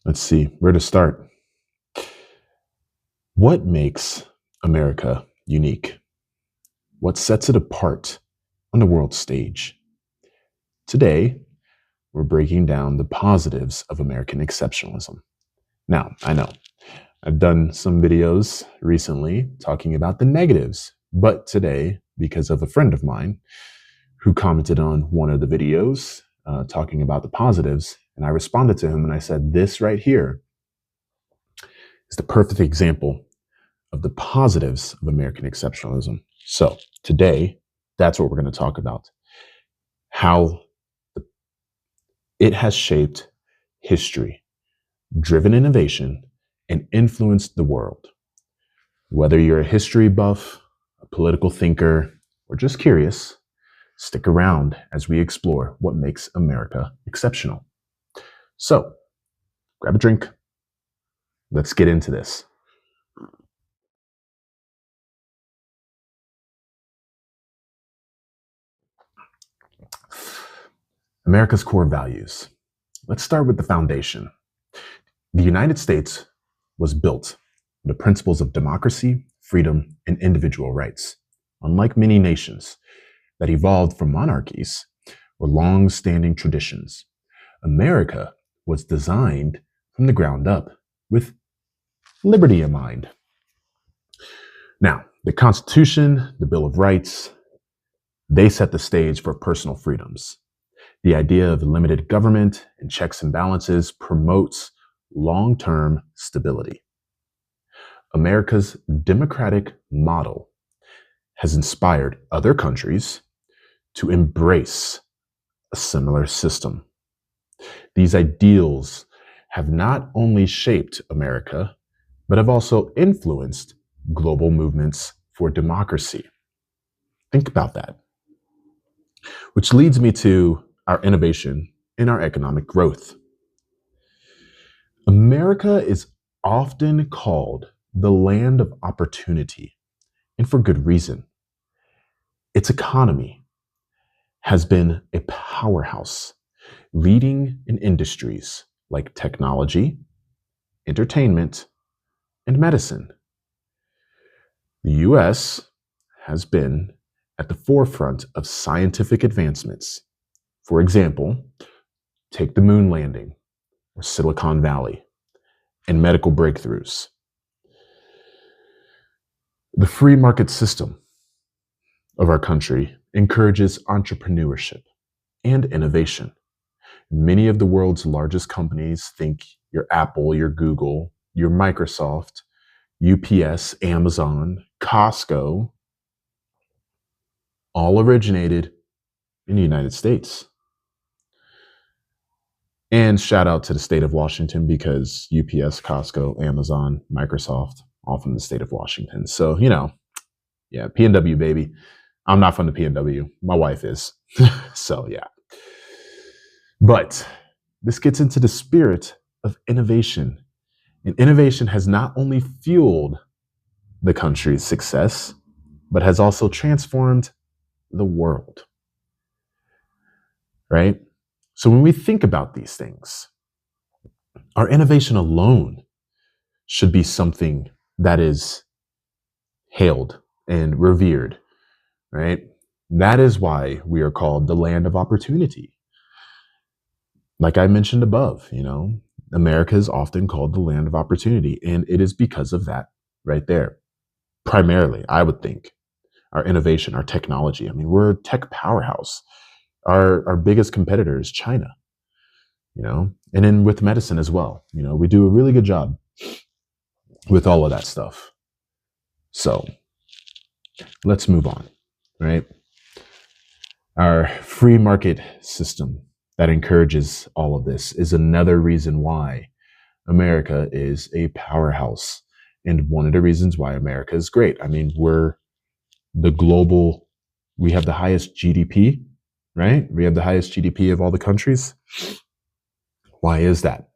Let's see where to start. What makes America unique? What sets it apart on the world stage? Today, we're breaking down the positives of American exceptionalism. Now, I know I've done some videos recently talking about the negatives, but today, because of a friend of mine who commented on one of the videos talking about the positives, and I responded to him and I said, this right here is the perfect example of the positives of American exceptionalism. So today, that's what we're going to talk about. How it has shaped history, driven innovation, and influenced the world. Whether you're a history buff, a political thinker, or just curious, stick around as we explore what makes America exceptional. So, grab a drink. Let's get into this. America's core values. Let's start with the foundation. The United States was built on the principles of democracy, freedom, and individual rights. Unlike many nations that evolved from monarchies or long-standing traditions, America was designed from the ground up with liberty in mind. Now, the Constitution, the Bill of Rights, they set the stage for personal freedoms. The idea of limited government and checks and balances promotes long-term stability. America's democratic model has inspired other countries to embrace a similar system. These ideals have not only shaped America, but have also influenced global movements for democracy. Think about that. Which leads me to our innovation and our economic growth. America is often called the land of opportunity, and for good reason. Its economy has been a powerhouse, leading in industries like technology, entertainment, and medicine. The US has been at the forefront of scientific advancements. For example, take the moon landing or Silicon Valley and medical breakthroughs. The free market system of our country encourages entrepreneurship and innovation. Many of the world's largest companies, think your Apple, your Google, your Microsoft, UPS, Amazon, Costco, all originated in the United States. And shout out to the state of Washington, because UPS, Costco, Amazon, Microsoft, all from the state of Washington. So, yeah, PNW, baby. I'm not from the PNW. My wife is. So, yeah. But this gets into the spirit of innovation. And innovation has not only fueled the country's success, but has also transformed the world. Right? So when we think about these things, our innovation alone should be something that is hailed and revered, right? That is why we are called the land of opportunity. Like I mentioned above, America is often called the land of opportunity, and it is because of that right there. Primarily, I would think, our innovation, our technology. I mean, we're a tech powerhouse. Our biggest competitor is China, and then with medicine as well. We do a really good job with all of that stuff. So let's move on, right? Our free market system that encourages all of this is another reason why America is a powerhouse, and one of the reasons why America is great. I mean, we have the highest GDP, right? We have the highest GDP of all the countries. Why is that?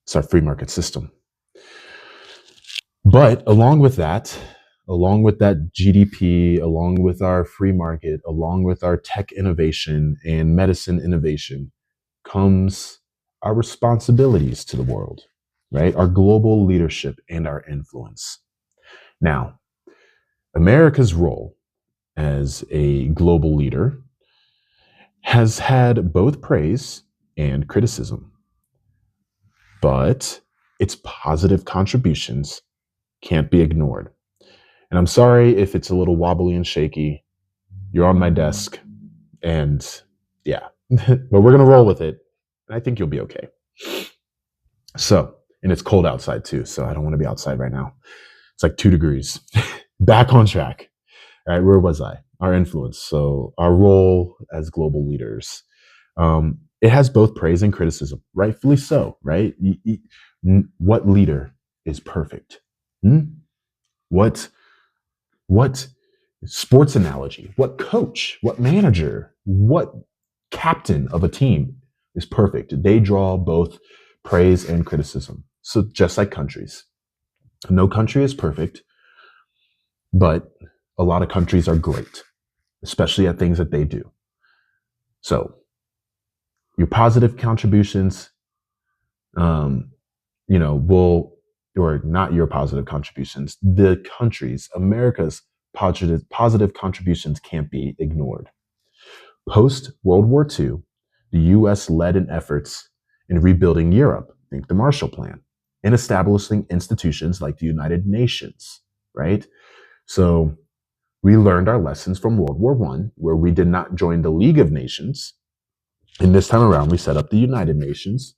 It's our free market system. But along with that GDP, along with our free market, along with our tech innovation and medicine innovation, comes our responsibilities to the world, right? Our global leadership and our influence. Now, America's role as a global leader has had both praise and criticism, but its positive contributions can't be ignored. And I'm sorry if it's a little wobbly and shaky. You're on my desk, and yeah, but we're going to roll with it. And I think you'll be okay. So, and it's cold outside too, so I don't want to be outside right now. It's like 2 degrees. Back on track. All right, where was I? Our influence. So, our role as global leaders. It has both praise and criticism, rightfully so, right? What leader is perfect? What sports analogy? What coach? What manager? What captain of a team is perfect? They draw both praise and criticism. So just like countries, no country is perfect, but a lot of countries are great, especially at things that they do. So your positive contributions, will, or not your positive contributions, the countries, America's positive contributions can't be ignored. Post World War II, the US led in efforts in rebuilding Europe, think the Marshall Plan, and establishing institutions like the United Nations, right? So we learned our lessons from World War I, where we did not join the League of Nations. And this time around, we set up the United Nations,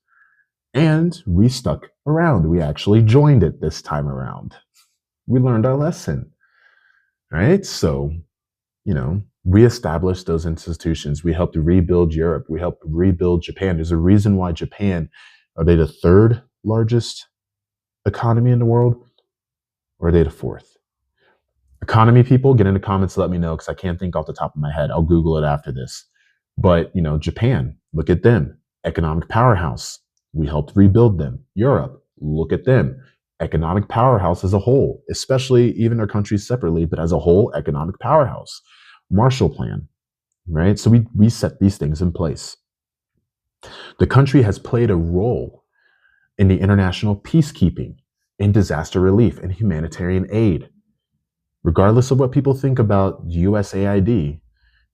and we stuck around. We actually joined it this time around. We learned our lesson, right? So, we established those institutions. We helped rebuild Europe. We helped rebuild Japan. There's a reason why Japan, are they the 3rd largest economy in the world? Or are they the 4th? Economy people, get in the comments, let me know, because I can't think off the top of my head. I'll Google it after this. But, Japan, look at them. Economic powerhouse. We helped rebuild them. Europe, look at them. Economic powerhouse as a whole, especially even their countries separately, but as a whole, economic powerhouse. Marshall Plan, right? So we set these things in place. The country has played a role in the international peacekeeping, in disaster relief, and humanitarian aid. Regardless of what people think about USAID,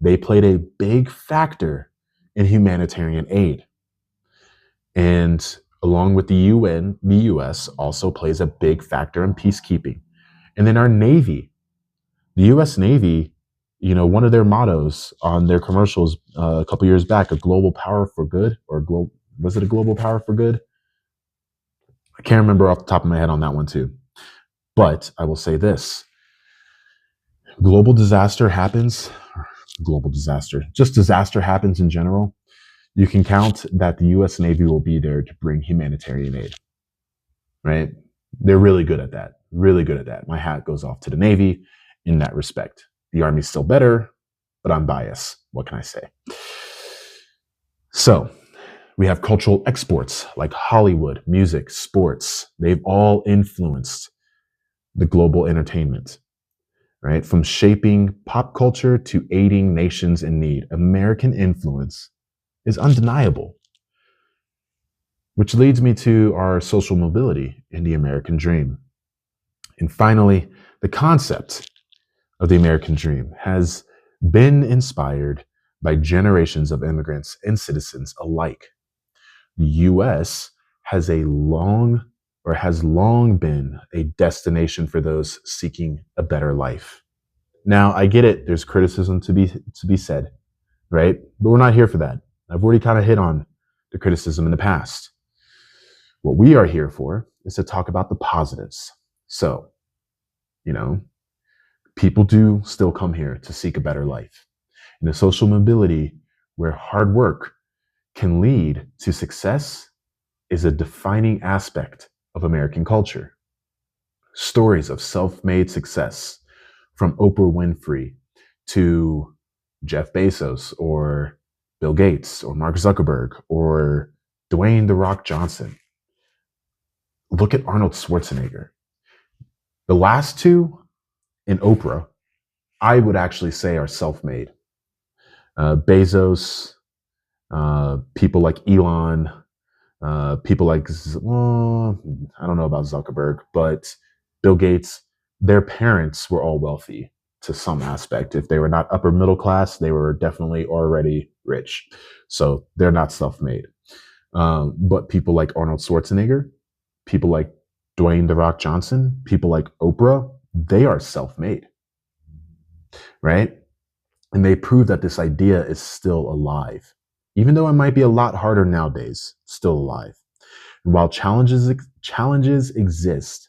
they played a big factor in humanitarian aid. And along with the UN, the US also plays a big factor in peacekeeping. And then our Navy, the US Navy, one of their mottos on their commercials a couple years back, a global power for good, or was it a global power for good? I can't remember off the top of my head on that one too. But I will say this, disaster happens in general. You can count that the US Navy will be there to bring humanitarian aid, right? They're really good at that. My hat goes off to the Navy in that respect. The Army's still better, but I'm biased. What can I say? So we have cultural exports like Hollywood, music, sports. They've all influenced the global entertainment, right? From shaping pop culture to aiding nations in need, American influence is undeniable. Which leads me to our social mobility in the American dream. And finally, the concept of the American dream has been inspired by generations of immigrants and citizens alike. The US has long been a destination for those seeking a better life. Now, I get it, there's criticism to be said, right? But we're not here for that. I've already kind of hit on the criticism in the past. What we are here for is to talk about the positives. So, people do still come here to seek a better life. And a social mobility where hard work can lead to success is a defining aspect of American culture. Stories of self-made success, from Oprah Winfrey to Jeff Bezos or Bill Gates or Mark Zuckerberg or Dwayne "The Rock" Johnson. Look at Arnold Schwarzenegger. The last two and Oprah, I would actually say, are self-made. Bezos, people like Elon, People like, well, I don't know about Zuckerberg, but Bill Gates, their parents were all wealthy to some aspect. If they were not upper middle class, they were definitely already rich. So they're not self made. But people like Arnold Schwarzenegger, people like Dwayne The Rock Johnson, people like Oprah, they are self made, right? And they prove that this idea is still alive. Even though it might be a lot harder nowadays, still alive. And while challenges exist,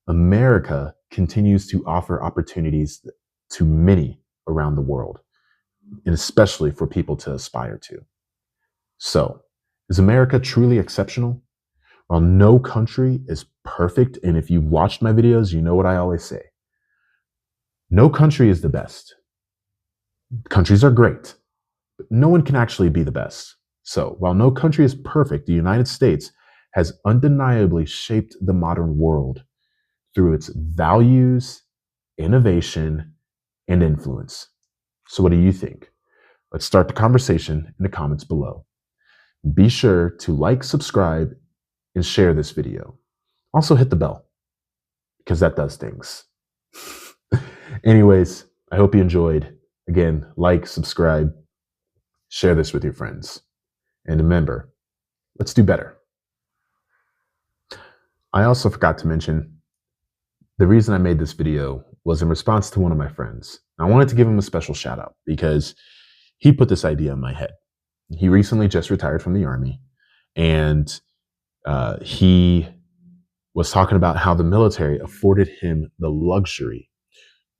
America continues to offer opportunities to many around the world, and especially for people to aspire to. So, is America truly exceptional? While no country is perfect, and if you've watched my videos, you know what I always say. No country is the best. Countries are great, but no one can actually be the best. So, while no country is perfect, the United States has undeniably shaped the modern world through its values, innovation, and influence. So, what do you think? Let's start the conversation in the comments below. Be sure to like, subscribe, and share this video. Also, hit the bell because that does things. Anyways, I hope you enjoyed. Again, like, subscribe, share this with your friends. And remember, let's do better. I also forgot to mention the reason I made this video was in response to one of my friends. I wanted to give him a special shout out because he put this idea in my head. He recently just retired from the Army, and he was talking about how the military afforded him the luxury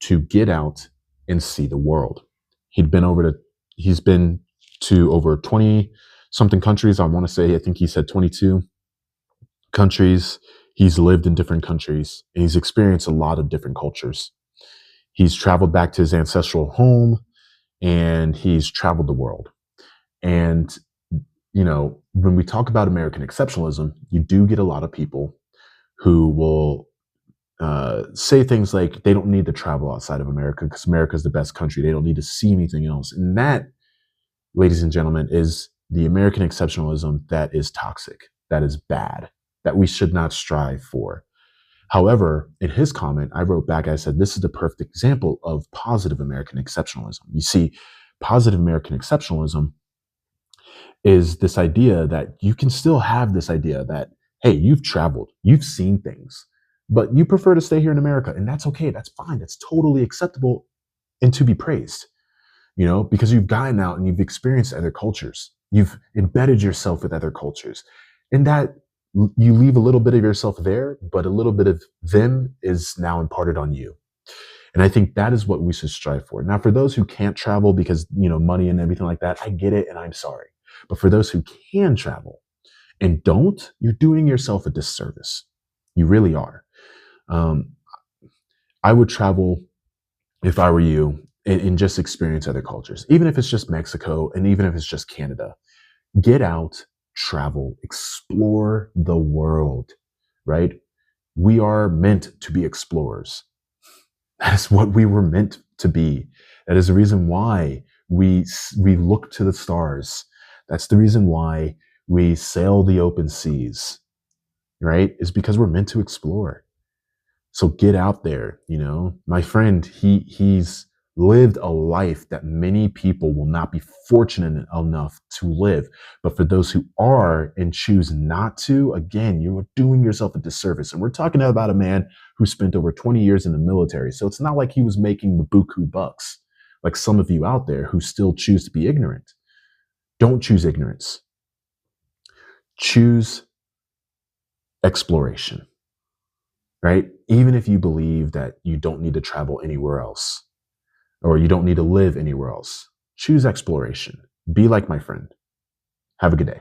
to get out and see the world. He's been to over 20 something countries. I want to say, I think he said 22 countries. He's lived in different countries and he's experienced a lot of different cultures. He's traveled back to his ancestral home and he's traveled the world. And, you know, when we talk about American exceptionalism, you do get a lot of people who will say things like they don't need to travel outside of America because America is the best country. They don't need to see anything else. And that, ladies and gentlemen, is the American exceptionalism that is toxic, that is bad, that we should not strive for. However, in his comment, I wrote back, I said, this is the perfect example of positive American exceptionalism. You see, positive American exceptionalism is this idea that you can still have this idea that, hey, you've traveled, you've seen things, but you prefer to stay here in America. And that's okay. That's fine. That's totally acceptable and to be praised, you know, because you've gotten out and you've experienced other cultures. You've embedded yourself with other cultures. And that you leave a little bit of yourself there, but a little bit of them is now imparted on you. And I think that is what we should strive for. Now, for those who can't travel because, you know, money and everything like that, I get it and I'm sorry. But for those who can travel and don't, you're doing yourself a disservice. You really are. I would travel if I were you and just experience other cultures, even if it's just Mexico and even if it's just Canada. Get out, travel, explore the world, right? We are meant to be explorers. That is what we were meant to be. That is the reason why we look to the stars. That's the reason why we sail the open seas, right? Is because we're meant to explore. So get out there, you know. My friend, he's lived a life that many people will not be fortunate enough to live. But for those who are and choose not to, again, you're doing yourself a disservice. And we're talking about a man who spent over 20 years in the military. So it's not like he was making the buku bucks, like some of you out there who still choose to be ignorant. Don't choose ignorance. Choose exploration, right? Even if you believe that you don't need to travel anywhere else or you don't need to live anywhere else, choose exploration. Be like my friend. Have a good day.